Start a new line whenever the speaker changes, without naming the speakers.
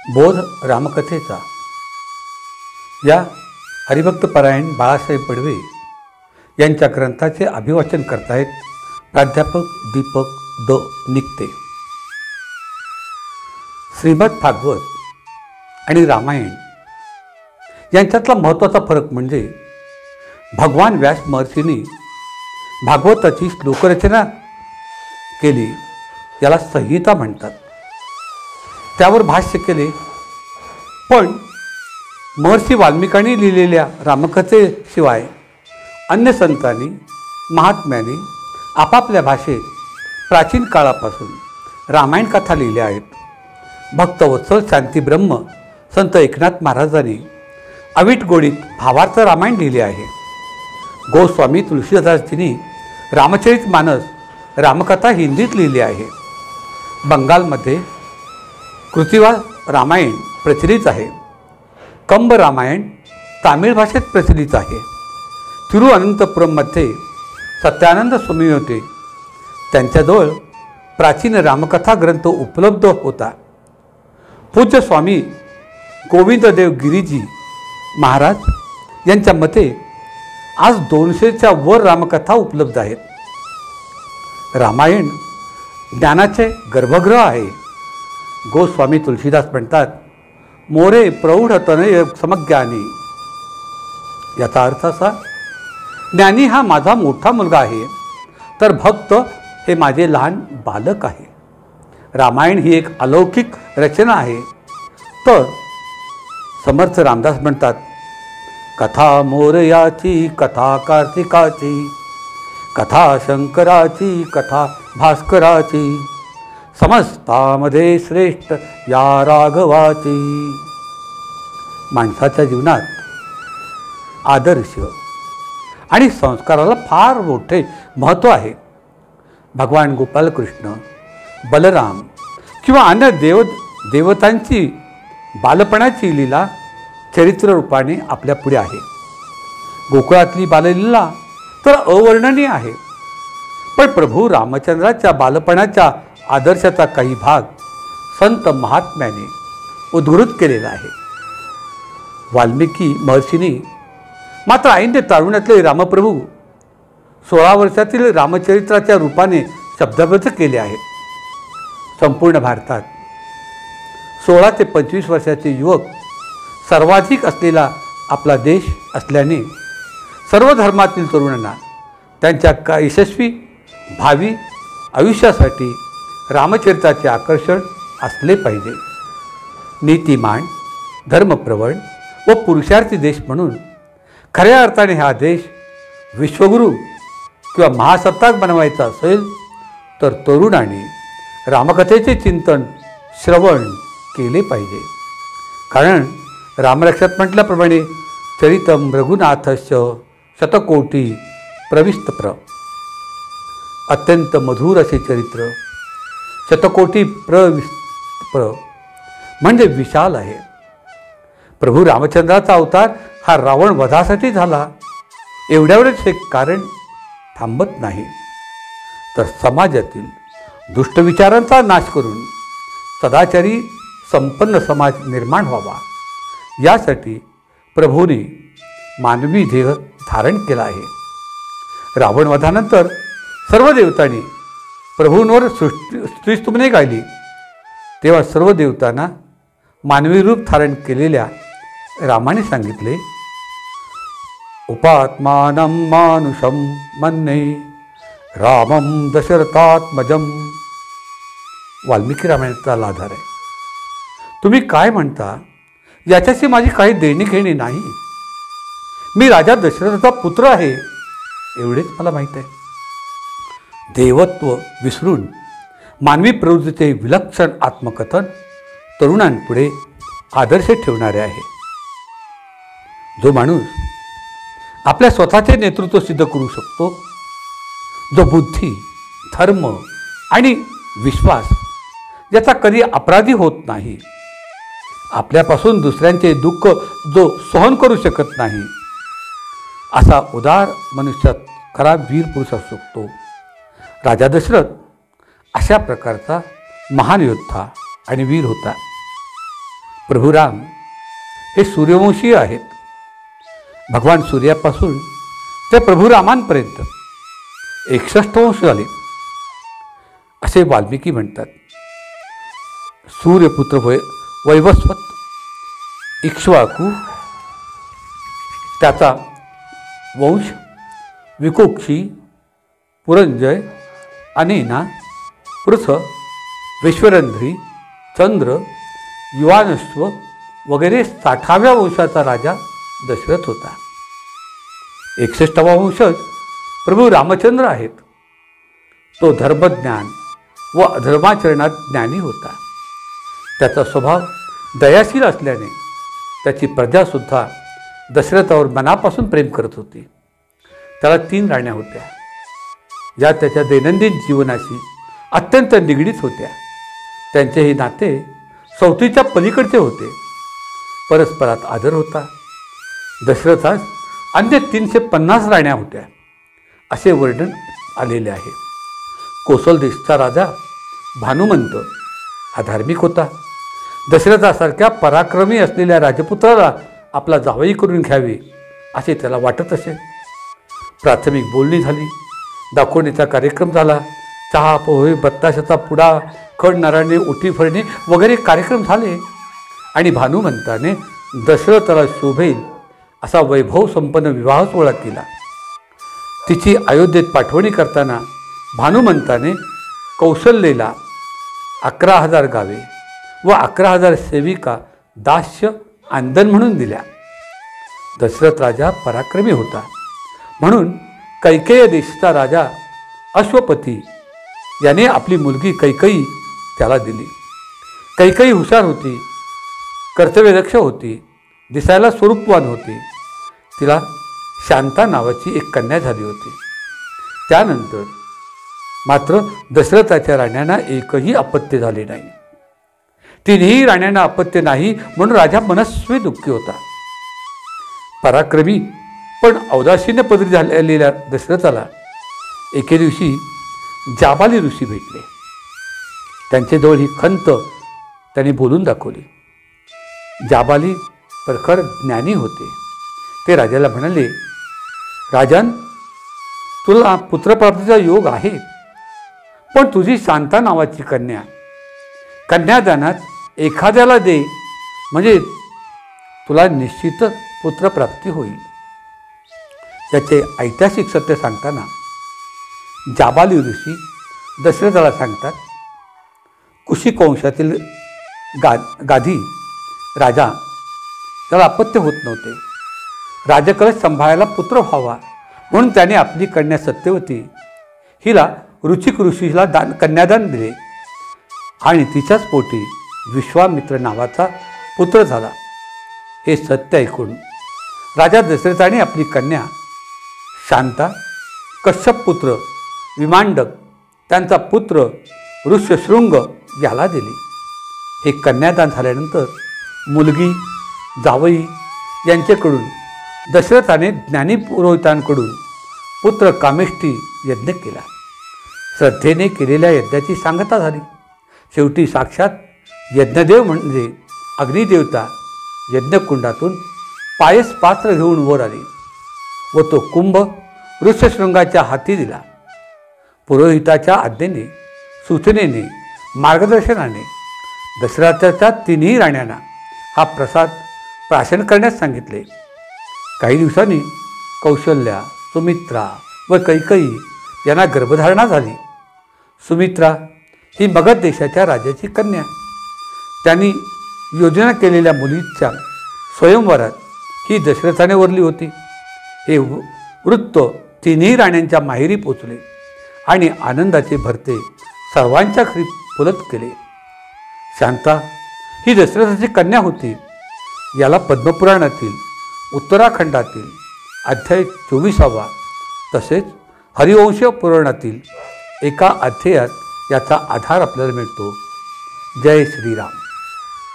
बोध रामकथेचा या हरिभक्तपरायण बाळासाहेब पडवे यांच्या ग्रंथाचे अभिवाचन करतायत प्राध्यापक दीपक द निकते. श्रीमद भागवत आणि रामायण यांच्यातला महत्त्वाचा फरक म्हणजे भगवान व्यास महर्षींनी भागवताची श्लोकरचना केली, याला संहिता म्हणतात. त्यावर भाष्य केले. पण महर्षी वाल्मिकांनी लिहिलेल्या रामकथेशिवाय अन्य संतांनी महात्म्यांनी आपापल्या भाषेत प्राचीन काळापासून रामायण कथा लिहिल्या आहेत. भक्तवत्सल शांतीब्रह्म संत एकनाथ महाराजांनी अवीट गोडीत भावार्थ रामायण लिहिले आहे. गोस्वामी तुलसीदासजींनी रामचरित मानस रामकथा हिंदीत लिहिली आहे. बंगालमध्ये कृतिवाद रामायण प्रचलित आहे. कंब रामायण तामिळ भाषेत प्रचलित आहे. तिरुअनंतपुरममध्ये सत्यानंद स्वामी होते. त्यांच्याजवळ प्राचीन रामकथा ग्रंथ उपलब्ध होता. पूज्य स्वामी गोविंददेव गिरीजी महाराज यांच्या मते आज 200च्या वर रामकथा उपलब्ध आहेत. रामायण ज्ञानाचे गर्भगृह आहे. गोस्वामी तुलसीदास म्हणतात, मोरे प्रौढ तनय समज्ञानी. याचा अर्थ असा, ज्ञानी हा माझा मोठा मुलगा आहे, तर भक्त हे माझे लहान बालक आहे. रामायण ही एक अलौकिक रचना आहे. तर समर्थ रामदास म्हणतात, कथा मोरयाची, कथा कार्तिकाची, कथा शंकराची, कथा भास्कराची, समस्तामध्ये श्रेष्ठ या राघवाची. माणसाच्या जीवनात आदर्श आणि संस्काराला फार मोठे महत्त्व आहे. भगवान गोपालकृष्ण, बलराम किंवा अन्य देवतांची बालपणाची लीला चरित्र रूपाने आपल्या पुढे आहे. गोकुळातली बाललीला तर अवर्णनीय आहे. पण प्रभू रामचंद्राच्या बालपणाच्या आदर्शाचा काही भाग संत महात्म्याने उद्धृत केलेला आहे. वाल्मिकी महर्षींनी मात्र ऐन तारुण्यातले रामप्रभू 16 वर्षातील रामचरित्राच्या रूपाने शब्दबद्ध केले आहे. संपूर्ण भारतात 16 ते 25 वर्षाचे युवक सर्वाधिक असलेला आपला देश असल्याने सर्व धर्मातील तरुणांना त्यांच्या यशस्वी भावी आयुष्यासाठी रामचरित्राचे आकर्षण असले पाहिजे. नीतिमान, धर्मप्रवण व पुरुषार्थी देश म्हणून खऱ्या अर्थाने हा देश विश्वगुरू किंवा महासत्ताक बनवायचा असेल तर तरुणांनी रामकथेचे चिंतन श्रवण केले पाहिजे. कारण रामरक्षात म्हटल्याप्रमाणे चरितम रघुनाथस्य शतकोटी प्रविष्टप्र. अत्यंत मधुर असे चरित्र शतकोटी प्रविष्टप्र म्हणजे विशाल आहे. प्रभू रामचंद्राचा अवतार हा रावण वधासाठी झाला एवढ्यावरच हे कारण थांबत नाही, तर समाजातील दुष्ट विचारांचा नाश करून सदाचारी संपन्न समाज निर्माण व्हावा यासाठी प्रभूने मानवी देह धारण केला आहे. रावणवधानंतर सर्व देवतांनी प्रभूंवर स्तुतिस्तुमने गायली. तेव्हा सर्व देवतांना मानवी रूप धारण केलेल्या रामाने सांगितले, उपात्मानं मानुषं मन्ये रामं दशरथात्मजं. वाल्मिकी रामायणाचा आधार आहे. तुम्ही काय म्हणता याच्याशी माझी काही देणी घेणी नाही. मी राजा दशरथाचा पुत्र आहे एवढेच मला माहीत आहे. देवत्व विसरून मानवी प्रवृत्तीचे विलक्षण आत्मकथन तरुणांपुढे आदर्श ठेवणारे आहे. जो माणूस आपल्या स्वतःचे नेतृत्व सिद्ध करू शकतो, जो बुद्धी, धर्म आणि विश्वास याचा कधी अपराधी होत नाही, आपल्यापासून दुसऱ्यांचे दुःख जो सहन करू शकत नाही, असा उदार मनुष्यात खरा वीर पुरुष असू शकतो. राजा दशरथ अशा प्रकारचा महान योद्धा आणि वीर होता. प्रभू राम हे सूर्यवंशीय आहेत. भगवान सूर्यापासून ते प्रभू रामांपर्यंत 61 वंश झाले असे वाल्मिकी म्हणतात. सूर्यपुत्र वैवस्वत, इक्ष्वाकू, त्याचा वंश विकोक्षी, पुरंजय, अनेना, पृथ, विश्वरंध्री, चंद्र, युवानश्व वगैरे 60व्या वंशाचा राजा दशरथ होता. 61वा वंशज प्रभू रामचंद्र आहेत. तो धर्मज्ञान व अधर्माचरणात ज्ञानी होता. त्याचा स्वभाव दयाशील असल्याने त्याची प्रजासुद्धा दशरथावर मनापासून प्रेम करत होती. त्याला 3 राण्या होत्या, ज्या त्याच्या दैनंदिन जीवनाशी अत्यंत निगडीत होत्या. त्यांचे हे नाते सवतीच्या पलीकडचे होते. परस्परात आदर होता. दशरथास अन्य 350 राण्या होत्या असे वर्णन आलेले आहे. कोसल देशचा राजा भानुमंत हा धार्मिक होता. दशरथासारख्या पराक्रमी असलेल्या राजपुत्राला आपला जावई करून घ्यावे असे त्याला वाटत असे. प्राथमिक बोलणी झाली, दाखवणीचा कार्यक्रम झाला. चहा, पोहे, बत्ताशाचा पुडा, खड नारळणे, ओटी फरणे वगैरे कार्यक्रम झाले आणि भानुमंताने दशरथाला शोभेल असा वैभव संपन्न विवाह सोहळा केला. तिची अयोध्येत पाठवणी करताना भानुमंताने कौशल्येला 11,000 गावे व 11,000 सेविका दास्य आंदण म्हणून दिल्या. दशरथ राजा पराक्रमी होता म्हणून कैकेय देशाचा राजा अश्वपती याने आपली मुलगी कैकेयी त्याला दिली. कैकेयी हुशार होती, कर्तव्यदक्ष होती, दिसायला स्वरूपवान होती. तिला शांता नावाची एक कन्या झाली होती. त्यानंतर मात्र दशरथाच्या राण्यांना एकही अपत्य झाले नाही. 3ही राण्यांना अपत्य नाही म्हणून राजा मनस्वी दुःखी होता. पराक्रमी पण औदासीन्य पदरी झालेल्या दशरथाला एके दिवशी जाबाली ऋषी भेटले. त्यांच्याजवळ ही खंत त्यांनी बोलून दाखवली. जाबाली प्रखर ज्ञानी होते. ते राजाला म्हणाले, राजन, तुला पुत्रप्राप्तीचा योग आहे, पण तुझी शांता नावाची कन्यादानात एखाद्याला दे, म्हणजे तुला निश्चितच पुत्रप्राप्ती होईल. याचे ऐतिहासिक सत्य सांगताना जाबाली ऋषी दशरथाला सांगतात, कुशिक वंशातील गाधी राजा त्याला अपत्य होत नव्हते. राजकलश सांभाळायला पुत्र व्हावा म्हणून त्याने आपली कन्या सत्यवती हिला रुचिक ऋषीला कन्यादान दिले आणि तिच्याच पोटी विश्वामित्र नावाचा पुत्र झाला. हे सत्य ऐकून राजा दशरथाने आपली कन्या शांता कश्यप पुत्र विमांडक त्यांचा पुत्र ऋष्यशृंग याला दिली. हे कन्यादान झाल्यानंतर मुलगी जावई यांच्याकडून दशरथाने ज्ञानी पुरोहितांकडून पुत्र कामेष्ठी यज्ञ केला. श्रद्धेने केलेल्या यज्ञाची सांगता झाली. शेवटी साक्षात यज्ञदेव म्हणजे अग्निदेवता यज्ञकुंडातून पायस पात्र घेऊन वर आली व तो कुंभ ऋष्यशृंगाच्या हाती दिला. पुरोहिताच्या आज्ञेने, सूचनेने, मार्गदर्शनाने दशरथाच्या 3ही राण्यांना हा प्रसाद प्राशन करण्यास सांगितले. काही दिवसांनी कौशल्या, सुमित्रा व कैकेयी यांना गर्भधारणा झाली. सुमित्रा ही मगध देशाच्या राजाची कन्या. त्यांनी योजना केलेल्या मुलीच्या स्वयंवरात ही दशरथाने वरली होती. हे वृत्त 3ही राण्यांच्या माहेरी पोचले आणि आनंदाचे भरते सर्वांच्या घरी फुलत केले. शांता ही दशरथाची कन्या होती. याला पद्मपुराणातील उत्तराखंडातील अध्याय 24 तसेच हरिवंश पुराणातील एका अध्यायात याचा आधार आपल्याला मिळतो. जय श्रीराम.